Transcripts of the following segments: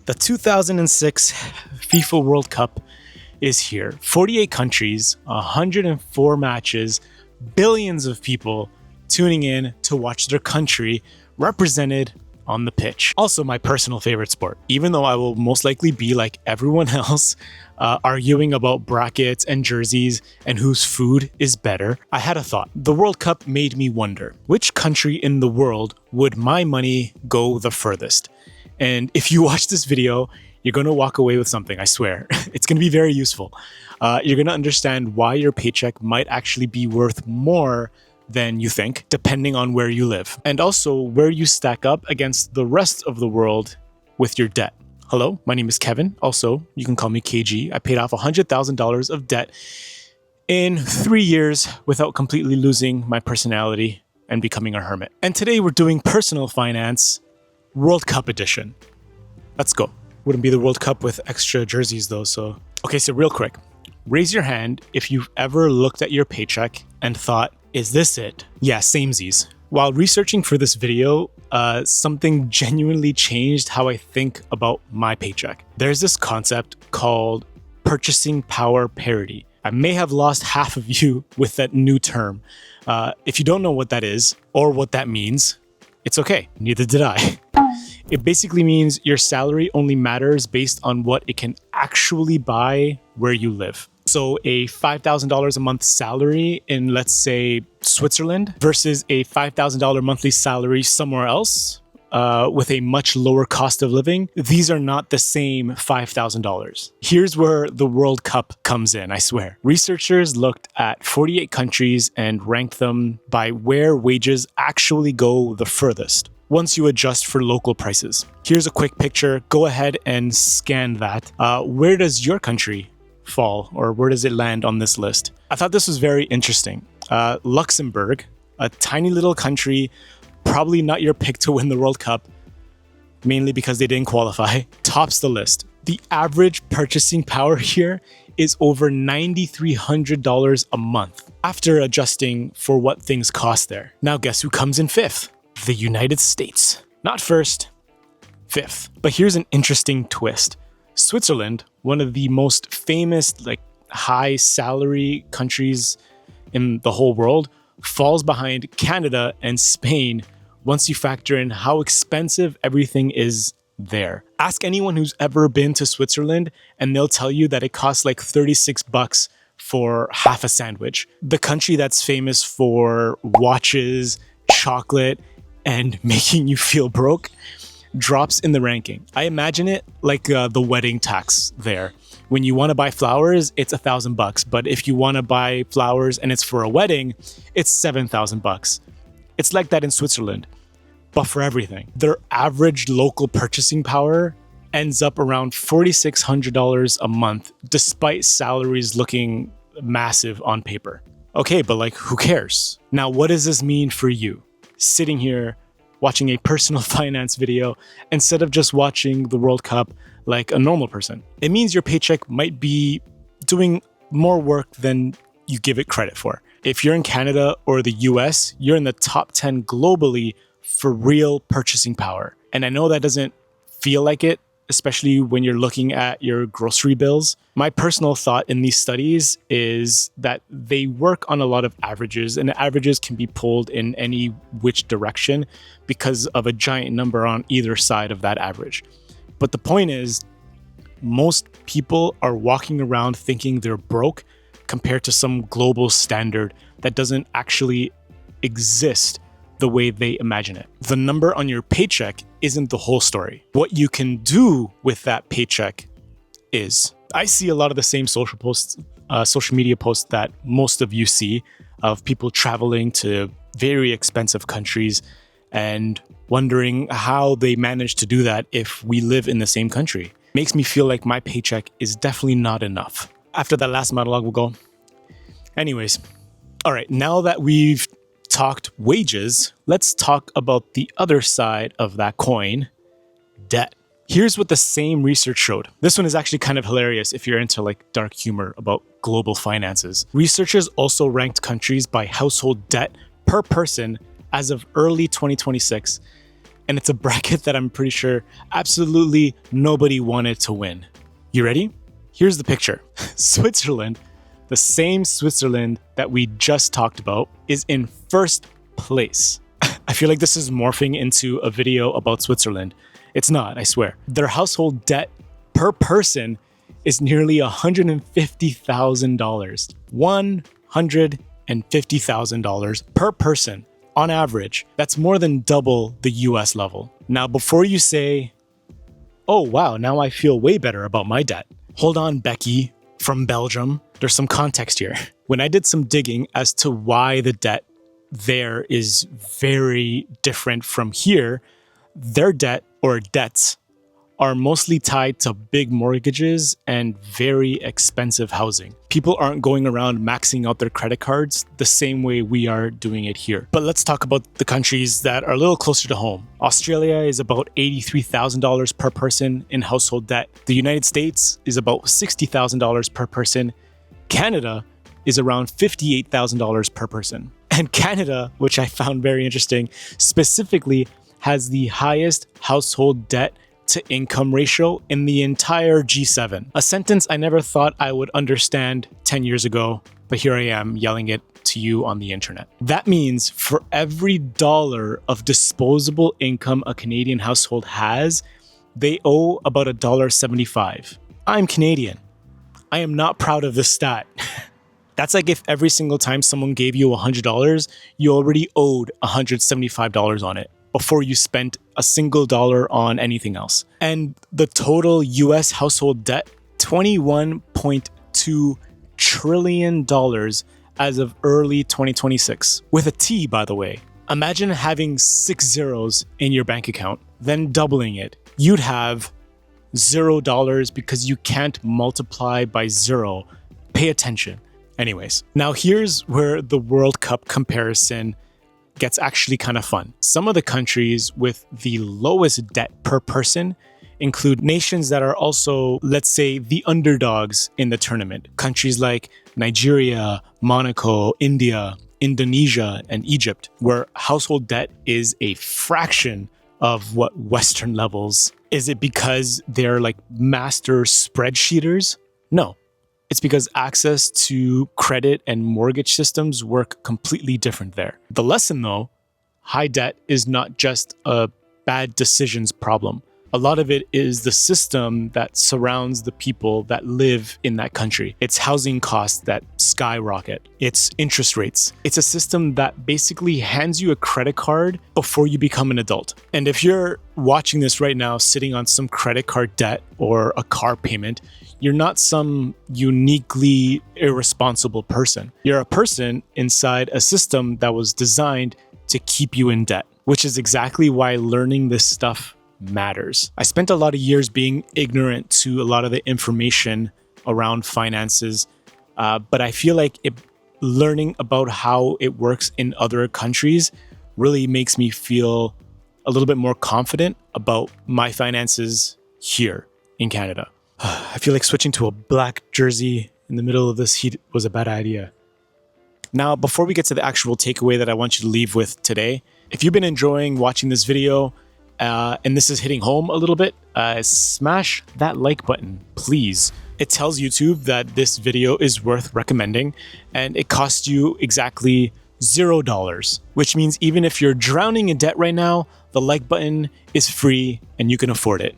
The 2006 FIFA World Cup is here. 48 countries, 104 matches, billions of people tuning in to watch their country represented on the pitch. Also my personal favorite sport, even though I will most likely be like everyone else, arguing about brackets and jerseys and whose food is better. I had a thought. The World Cup made me wonder, which country in the world would my money go the furthest? And if you watch this video, you're going to walk away with something, I swear. It's going to be very useful. You're going to understand why your paycheck might actually be worth more than you think, depending on where you live, and also where you stack up against the rest of the world with your debt. Hello, my name is Kevin. Also, you can call me KG. I paid off $100,000 of debt in 3 years without completely losing my personality and becoming a hermit. And today we're doing personal finance World Cup edition. Let's go. Wouldn't be the World Cup with extra jerseys though, so. Okay, so real quick, raise your hand if you've ever looked at your paycheck and thought, is this it? Yeah, samesies. While researching for this video, something genuinely changed how I think about my paycheck. There's this concept called purchasing power parity. I may have lost half of you with that new term. If you don't know what that is or what that means, it's okay, neither did I. It basically means your salary only matters based on what it can actually buy where you live. So a $5,000 a month salary in, let's say, Switzerland versus a $5,000 monthly salary somewhere else with a much lower cost of living, these are not the same $5,000. Here's where the World Cup comes in, I swear. Researchers looked at 48 countries and ranked them by where wages actually go the furthest once you adjust for local prices. Here's a quick picture. Go ahead and scan that. Where does your country fall, or where does it land on this list? I thought this was very interesting. Luxembourg, a tiny little country, probably not your pick to win the World Cup, mainly because they didn't qualify, tops the list. The average purchasing power here is over $9,300 a month after adjusting for what things cost there. Now guess who comes in fifth? The United States. Not first, fifth. But here's an interesting twist. Switzerland, one of the most famous high salary countries in the whole world, falls behind Canada and Spain once you factor in how expensive everything is there. Ask anyone who's ever been to Switzerland and they'll tell you that it costs like $36 for half a sandwich. The country that's famous for watches, chocolate, and making you feel broke drops in the ranking. I imagine it like the wedding tax there. When you want to buy flowers, it's $1,000, but if you want to buy flowers and it's for a wedding, it's $7,000. It's like that in Switzerland, but for everything. Their average local purchasing power ends up around $4,600 a month, despite salaries looking massive on paper. Okay, but who cares? Now, what does this mean for you? Sitting here watching a personal finance video instead of just watching the World Cup like a normal person. It means your paycheck might be doing more work than you give it credit for. If you're in Canada or the US, you're in the top 10 globally for real purchasing power. And I know that doesn't feel like it, especially when you're looking at your grocery bills. My personal thought in these studies is that they work on a lot of averages, and the averages can be pulled in any which direction because of a giant number on either side of that average. But the point is, most people are walking around thinking they're broke compared to some global standard that doesn't actually exist the way they imagine it. The number on your paycheck isn't the whole story. What you can do with that paycheck is. I see a lot of the same social media posts that most of you see of people traveling to very expensive countries and wondering how they manage to do that if we live in the same country. Makes me feel like my paycheck is definitely not enough. After that last monologue, we'll go. Anyways, all right, now that we've talked wages, let's talk about the other side of that coin, debt. Here's what the same research showed. This one is actually kind of hilarious if you're into dark humor about global finances. Researchers also ranked countries by household debt per person as of early 2026 And it's a bracket that I'm pretty sure absolutely nobody wanted to win. You ready? Here's the picture. Switzerland, the same Switzerland that we just talked about, is in first place. I feel like this is morphing into a video about Switzerland. It's not, I swear. Their household debt per person is nearly $150,000. $150,000 per person on average. That's more than double the US level. Now, before you say, oh wow, now I feel way better about my debt. Hold on, Becky from Belgium. There's some context here. When I did some digging as to why the debt there is very different from here, their debt or debts are mostly tied to big mortgages and very expensive housing. People aren't going around maxing out their credit cards the same way we are doing it here. But let's talk about the countries that are a little closer to home. Australia is about $83,000 per person in household debt. The United States is about $60,000 per person. Canada is around $58,000 per person. And Canada, which I found very interesting, specifically has the highest household debt to income ratio in the entire G7. A sentence I never thought I would understand 10 years ago, but here I am yelling it to you on the internet. That means for every dollar of disposable income a Canadian household has, they owe about $1.75. I'm Canadian. I am not proud of this stat. That's like if every single time someone gave you $100, you already owed $175 on it before you spent a single dollar on anything else. And the total US household debt, $21.2 trillion as of early 2026. With a T, by the way. Imagine having 6 zeros in your bank account, then doubling it. You'd have $0 because you can't multiply by 0. Pay attention. Anyways, now here's where the World Cup comparison gets actually kind of fun. Some of the countries with the lowest debt per person include nations that are also, let's say, the underdogs in the tournament. Countries like Nigeria, Monaco, India, Indonesia, and Egypt, where household debt is a fraction of what Western levels. Is it because they're like master spreadsheeters? No. It's because access to credit and mortgage systems work completely different there. The lesson though, high debt is not just a bad decisions problem. A lot of it is the system that surrounds the people that live in that country. It's housing costs that skyrocket. It's interest rates. It's a system that basically hands you a credit card before you become an adult. And if you're watching this right now, sitting on some credit card debt or a car payment, you're not some uniquely irresponsible person. You're a person inside a system that was designed to keep you in debt, which is exactly why learning this stuff matters. I spent a lot of years being ignorant to a lot of the information around finances, but I feel like learning about how it works in other countries really makes me feel a little bit more confident about my finances here in Canada. I feel like switching to a black jersey in the middle of this heat was a bad idea. Now, before we get to the actual takeaway that I want you to leave with today, if you've been enjoying watching this video, and this is hitting home a little bit, smash that like button, please. It tells YouTube that this video is worth recommending, and it costs you exactly $0, which means even if you're drowning in debt right now, the like button is free and you can afford it.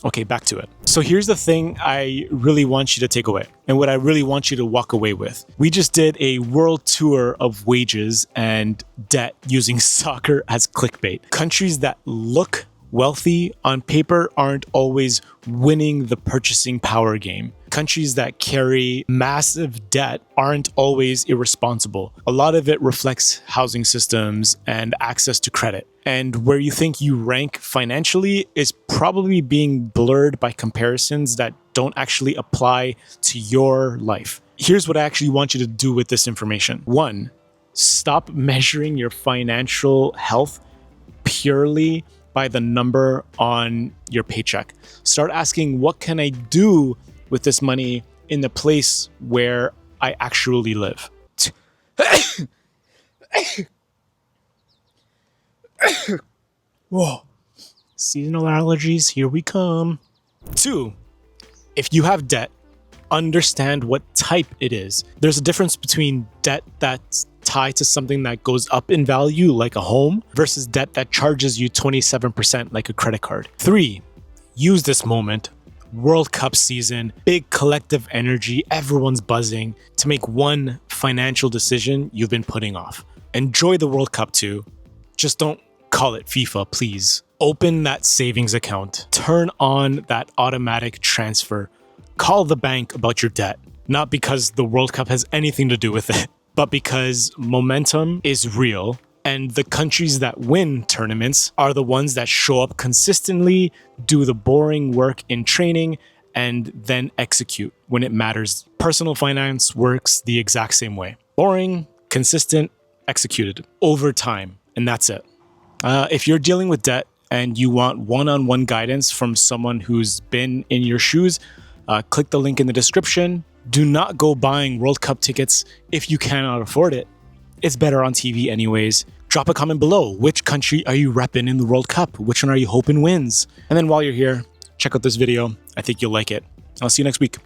Okay, back to it. So here's the thing I really want you to take away, and what I really want you to walk away with. We just did a world tour of wages and debt using soccer as clickbait. Countries that look wealthy on paper aren't always winning the purchasing power game. Countries that carry massive debt aren't always irresponsible. A lot of it reflects housing systems and access to credit. And where you think you rank financially is probably being blurred by comparisons that don't actually apply to your life. Here's what I actually want you to do with this information. 1, stop measuring your financial health purely by the number on your paycheck. Start asking, what can I do with this money in the place where I actually live? Whoa. Seasonal allergies, here we come. 2, if you have debt, understand what type it is. There's a difference between debt that's tied to something that goes up in value, like a home, versus debt that charges you 27%, like a credit card. 3, use this moment, World Cup season, big collective energy, everyone's buzzing, to make one financial decision you've been putting off. Enjoy the World Cup too. Just don't call it FIFA, please. Open that savings account. Turn on that automatic transfer. Call the bank about your debt. Not because the World Cup has anything to do with it, but because momentum is real, and the countries that win tournaments are the ones that show up consistently, do the boring work in training, and then execute when it matters. Personal finance works the exact same way. Boring, consistent, executed over time, and that's it. If you're dealing with debt and you want one-on-one guidance from someone who's been in your shoes, click the link in the description. Do not go buying World Cup tickets if you cannot afford it. It's better on TV anyways. Drop a comment below. Which country are you repping in the World Cup? Which one are you hoping wins? And then while you're here, check out this video. I think you'll like it. I'll see you next week.